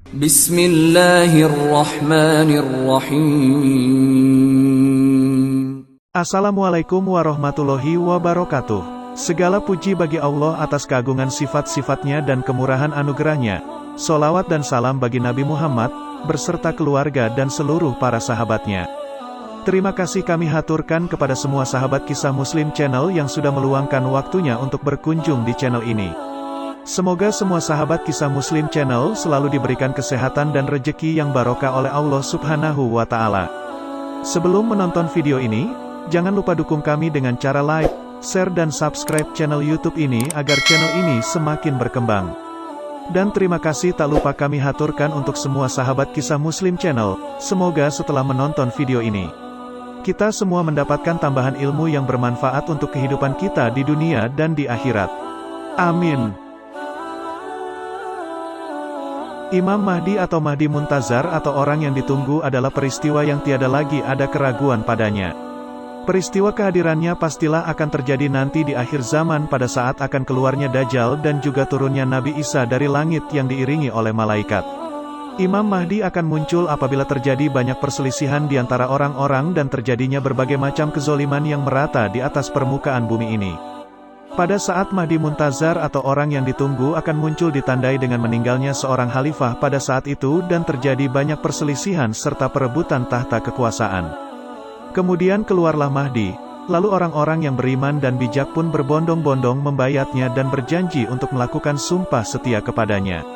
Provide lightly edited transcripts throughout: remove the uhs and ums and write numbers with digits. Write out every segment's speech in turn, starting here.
Bismillahirrahmanirrahim. Assalamualaikum warahmatullahi wabarakatuh. Segala puji bagi Allah atas keagungan sifat-sifatnya dan kemurahan anugerahnya. Sholawat dan salam bagi Nabi Muhammad, berserta keluarga dan seluruh para sahabatnya. Terima kasih kami haturkan kepada semua sahabat Kisah Muslim Channel yang sudah meluangkan waktunya untuk berkunjung di channel ini. Semoga semua sahabat Kisah Muslim Channel selalu diberikan kesehatan dan rejeki yang barokah oleh Allah Subhanahu wa Ta'ala. Sebelum menonton video ini, jangan lupa dukung kami dengan cara like, share dan subscribe channel YouTube ini agar channel ini semakin berkembang. Dan terima kasih tak lupa kami haturkan untuk semua sahabat Kisah Muslim Channel, semoga setelah menonton video ini, kita semua mendapatkan tambahan ilmu yang bermanfaat untuk kehidupan kita di dunia dan di akhirat. Amin. Imam Mahdi atau Mahdi Muntazar atau orang yang ditunggu adalah peristiwa yang tiada lagi ada keraguan padanya. Peristiwa kehadirannya pastilah akan terjadi nanti di akhir zaman pada saat akan keluarnya Dajjal dan juga turunnya Nabi Isa dari langit yang diiringi oleh malaikat. Imam Mahdi akan muncul apabila terjadi banyak perselisihan di antara orang-orang dan terjadinya berbagai macam kezoliman yang merata di atas permukaan bumi ini. Pada saat Mahdi Muntazar atau orang yang ditunggu akan muncul ditandai dengan meninggalnya seorang khalifah pada saat itu dan terjadi banyak perselisihan serta perebutan tahta kekuasaan. Kemudian keluarlah Mahdi, lalu orang-orang yang beriman dan bijak pun berbondong-bondong membayatnya dan berjanji untuk melakukan sumpah setia kepadanya.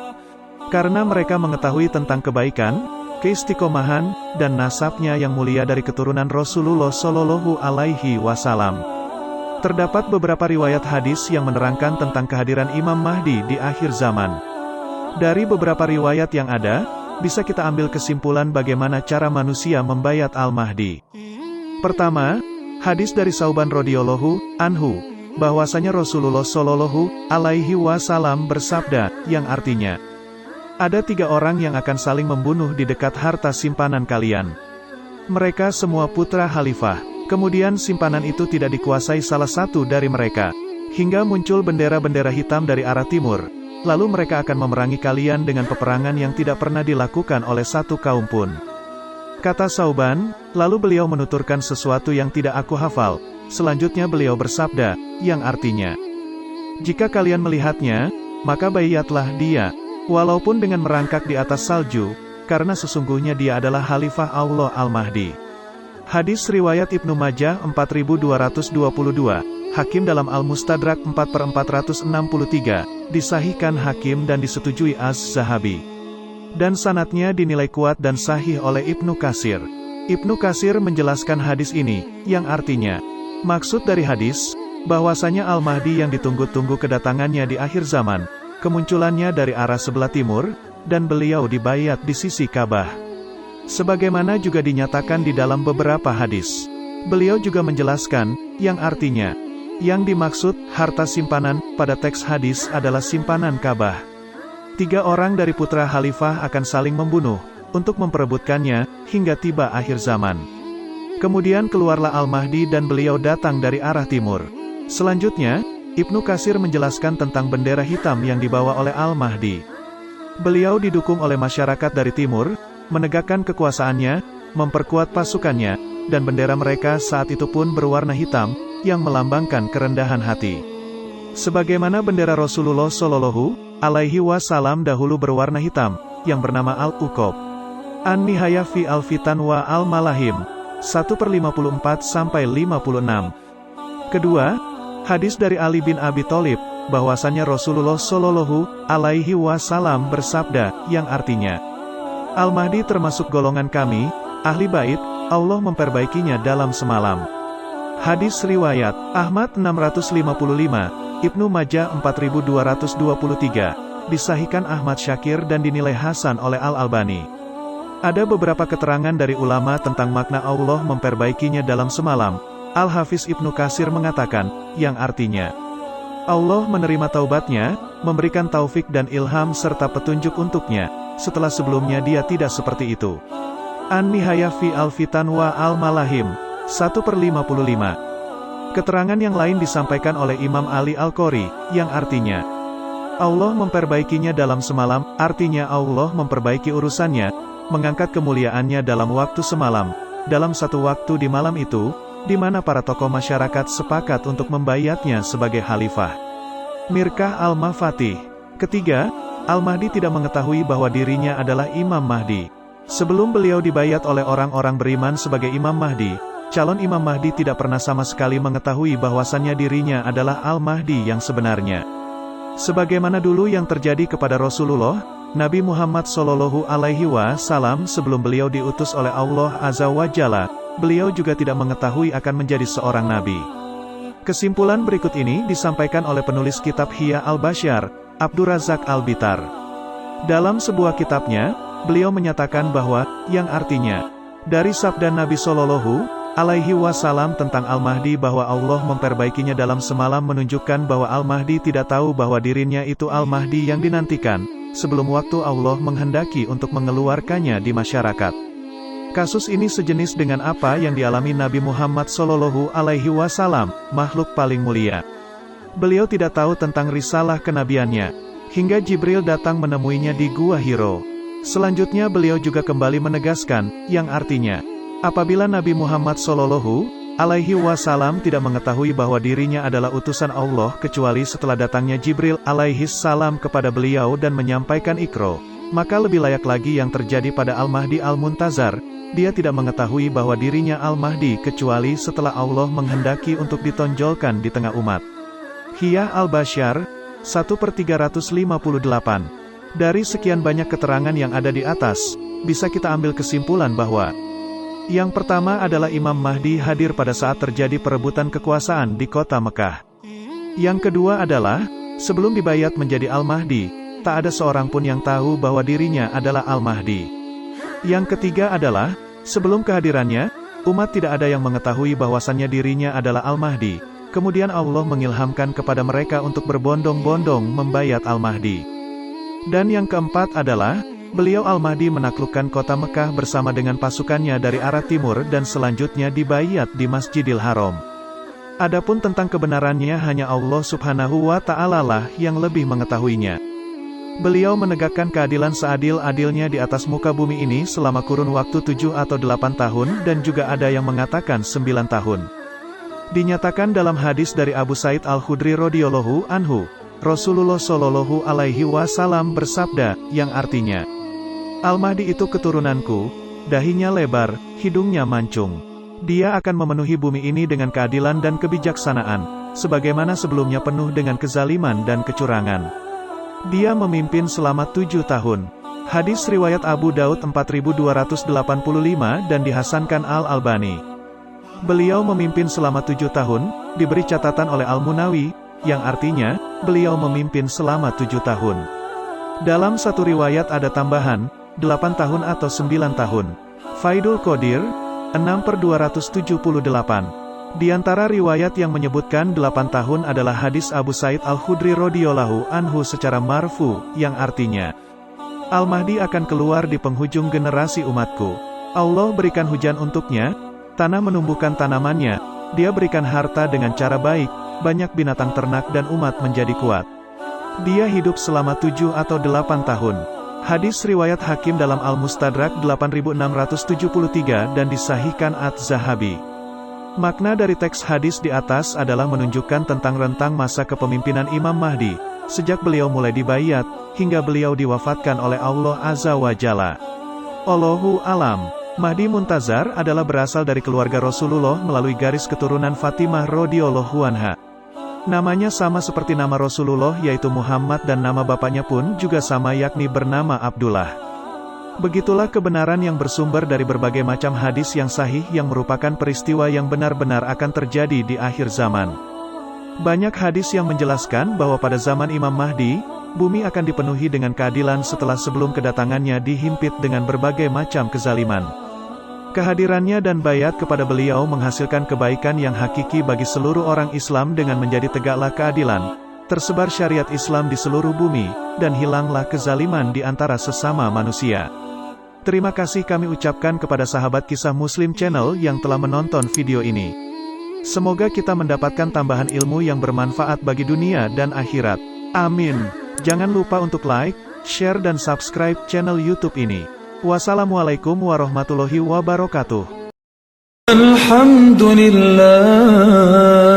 Karena mereka mengetahui tentang kebaikan, keistiqomahan, dan nasabnya yang mulia dari keturunan Rasulullah Shallallahu Alaihi Wasallam. Terdapat beberapa riwayat hadis yang menerangkan tentang kehadiran Imam Mahdi di akhir zaman. Dari beberapa riwayat yang ada, bisa kita ambil kesimpulan bagaimana cara manusia membayat Al-Mahdi. Pertama, hadis dari Sauban radhiyallahu anhu, bahwasanya Rasulullah Shallallahu Alaihi Wasallam bersabda, yang artinya, ada 3 orang yang akan saling membunuh di dekat harta simpanan kalian. Mereka semua putra khalifah. Kemudian simpanan itu tidak dikuasai salah satu dari mereka. Hingga muncul bendera-bendera hitam dari arah timur. Lalu mereka akan memerangi kalian dengan peperangan yang tidak pernah dilakukan oleh satu kaum pun. Kata Sauban, lalu beliau menuturkan sesuatu yang tidak aku hafal. Selanjutnya beliau bersabda, yang artinya, jika kalian melihatnya, maka bayatlah dia. Walaupun dengan merangkak di atas salju, karena sesungguhnya dia adalah Khalifah Allah Al-Mahdi. Hadis riwayat Ibnu Majah 4222, Hakim dalam Al-Mustadrak 4/463, disahihkan Hakim dan disetujui Az-Zahabi. Dan sanadnya dinilai kuat dan sahih oleh Ibnu Katsir. Ibnu Katsir menjelaskan hadis ini, yang artinya, maksud dari hadis, bahwasanya Al-Mahdi yang ditunggu-tunggu kedatangannya di akhir zaman, kemunculannya dari arah sebelah timur, dan beliau dibayat di sisi Ka'bah. Sebagaimana juga dinyatakan di dalam beberapa hadis. Beliau juga menjelaskan, yang artinya, yang dimaksud, harta simpanan, pada teks hadis adalah simpanan Ka'bah. 3 orang dari putra khalifah akan saling membunuh, untuk memperebutkannya, hingga tiba akhir zaman. Kemudian keluarlah Al-Mahdi dan beliau datang dari arah timur. Selanjutnya, Ibnu Katsir menjelaskan tentang bendera hitam yang dibawa oleh Al-Mahdi. Beliau didukung oleh masyarakat dari timur, menegakkan kekuasaannya, memperkuat pasukannya, dan bendera mereka saat itu pun berwarna hitam, yang melambangkan kerendahan hati. Sebagaimana bendera Rasulullah Shallallahu Alaihi Wasallam dahulu berwarna hitam, yang bernama Al-Uqob. An-Nihayah fi Al-Fitan wa Al-Malahim, 1/54-56. Kedua, hadis dari Ali bin Abi Thalib, bahwasannya Rasulullah Shallallahu Alaihi Wasallam bersabda, yang artinya, Al-Mahdi termasuk golongan kami, ahli bait, Allah memperbaikinya dalam semalam. Hadis riwayat Ahmad 655, Ibnu Majah 4223, disahihkan Ahmad Syakir dan dinilai hasan oleh Al-Albani. Ada beberapa keterangan dari ulama tentang makna Allah memperbaikinya dalam semalam. Al-Hafiz Ibnu Katsir mengatakan, yang artinya, Allah menerima taubatnya, memberikan taufik dan ilham serta petunjuk untuknya, setelah sebelumnya dia tidak seperti itu. An-Nihayah fi Al-Fitan wa Al-Malahim, 1/55. Keterangan yang lain disampaikan oleh Imam Ali Al-Qori, yang artinya, Allah memperbaikinya dalam semalam, artinya Allah memperbaiki urusannya, mengangkat kemuliaannya dalam waktu semalam, dalam satu waktu di malam itu, di mana para tokoh masyarakat sepakat untuk membayatnya sebagai khalifah. Mirkah Al-Mafatih. Ketiga, Al-Mahdi tidak mengetahui bahwa dirinya adalah Imam Mahdi. Sebelum beliau dibayat oleh orang-orang beriman sebagai Imam Mahdi, calon Imam Mahdi tidak pernah sama sekali mengetahui bahwasannya dirinya adalah Al-Mahdi yang sebenarnya. Sebagaimana dulu yang terjadi kepada Rasulullah, Nabi Muhammad SAW sebelum beliau diutus oleh Allah Azza wa Jalla, beliau juga tidak mengetahui akan menjadi seorang Nabi. Kesimpulan berikut ini disampaikan oleh penulis kitab Hiyya al-Bashar, Abdurrazzaq Al-Bitar. Dalam sebuah kitabnya, beliau menyatakan bahwa, yang artinya, dari sabda Nabi SAW tentang Al-Mahdi bahwa Allah memperbaikinya dalam semalam menunjukkan bahwa Al-Mahdi tidak tahu bahwa dirinya itu Al-Mahdi yang dinantikan, sebelum waktu Allah menghendaki untuk mengeluarkannya di masyarakat. Kasus ini sejenis dengan apa yang dialami Nabi Muhammad SAW, makhluk paling mulia. Beliau tidak tahu tentang risalah kenabiannya, hingga Jibril datang menemuinya di Gua Hiro. Selanjutnya beliau juga kembali menegaskan, yang artinya, apabila Nabi Muhammad SAW tidak mengetahui bahwa dirinya adalah utusan Allah kecuali setelah datangnya Jibril alaihissalam kepada beliau dan menyampaikan Iqra, maka lebih layak lagi yang terjadi pada Al-Mahdi Al-Muntazar, dia tidak mengetahui bahwa dirinya Al-Mahdi kecuali setelah Allah menghendaki untuk ditonjolkan di tengah umat. Hiyya al-Bashar, 1/358. Dari sekian banyak keterangan yang ada di atas, bisa kita ambil kesimpulan bahwa yang pertama adalah Imam Mahdi hadir pada saat terjadi perebutan kekuasaan di kota Mekah. Yang kedua adalah, sebelum dibayat menjadi Al-Mahdi, tak ada seorang pun yang tahu bahwa dirinya adalah Al-Mahdi. Yang ketiga adalah, sebelum kehadirannya, umat tidak ada yang mengetahui bahwasannya dirinya adalah Al-Mahdi. Kemudian Allah mengilhamkan kepada mereka untuk berbondong-bondong membayat Al-Mahdi. Dan yang keempat adalah, beliau Al-Mahdi menaklukkan kota Mekah bersama dengan pasukannya dari arah timur dan selanjutnya dibayat di Masjidil Haram. Adapun tentang kebenarannya hanya Allah Subhanahu wa Ta'ala lah yang lebih mengetahuinya. Beliau menegakkan keadilan seadil-adilnya di atas muka bumi ini selama kurun waktu 7 atau 8 tahun dan juga ada yang mengatakan 9 tahun. Dinyatakan dalam hadis dari Abu Sa'id Al-Khudri radhiyallahu anhu, Rasulullah Shallallahu alaihi wasallam bersabda, yang artinya, Al-Mahdi itu keturunanku, dahinya lebar, hidungnya mancung. Dia akan memenuhi bumi ini dengan keadilan dan kebijaksanaan, sebagaimana sebelumnya penuh dengan kezaliman dan kecurangan. Dia memimpin selama 7 tahun. Hadis riwayat Abu Daud 4285 dan dihasankan Al-Albani. Beliau memimpin selama 7 tahun, diberi catatan oleh Al-Munawi, yang artinya, beliau memimpin selama 7 tahun. Dalam satu riwayat ada tambahan, 8 tahun atau 9 tahun. Faidul Qadir, 6/278. Di antara riwayat yang menyebutkan 8 tahun adalah hadis Abu Sa'id Al-Khudri radhiyallahu anhu secara marfu, yang artinya, Al-Mahdi akan keluar di penghujung generasi umatku. Allah berikan hujan untuknya, tanah menumbuhkan tanamannya, dia berikan harta dengan cara baik, banyak binatang ternak dan umat menjadi kuat. Dia hidup selama 7 atau 8 tahun. Hadis riwayat Hakim dalam Al-Mustadrak 8673 dan disahihkan At-Zahabi. Makna dari teks hadis di atas adalah menunjukkan tentang rentang masa kepemimpinan Imam Mahdi, sejak beliau mulai dibayat, hingga beliau diwafatkan oleh Allah Azza wa Jalla. Allahu alam. Mahdi Muntazar adalah berasal dari keluarga Rasulullah melalui garis keturunan Fatimah radhiyallahu anha. Namanya sama seperti nama Rasulullah yaitu Muhammad dan nama bapaknya pun juga sama yakni bernama Abdullah. Begitulah kebenaran yang bersumber dari berbagai macam hadis yang sahih yang merupakan peristiwa yang benar-benar akan terjadi di akhir zaman. Banyak hadis yang menjelaskan bahwa pada zaman Imam Mahdi, bumi akan dipenuhi dengan keadilan setelah sebelum kedatangannya dihimpit dengan berbagai macam kezaliman. Kehadirannya dan bayat kepada beliau menghasilkan kebaikan yang hakiki bagi seluruh orang Islam dengan menjadi tegaklah keadilan, tersebar syariat Islam di seluruh bumi, dan hilanglah kezaliman di antara sesama manusia. Terima kasih kami ucapkan kepada sahabat Kisah Muslim Channel yang telah menonton video ini. Semoga kita mendapatkan tambahan ilmu yang bermanfaat bagi dunia dan akhirat. Amin. Jangan lupa untuk like, share dan subscribe channel YouTube ini. Wassalamualaikum warahmatullahi wabarakatuh. Alhamdulillah.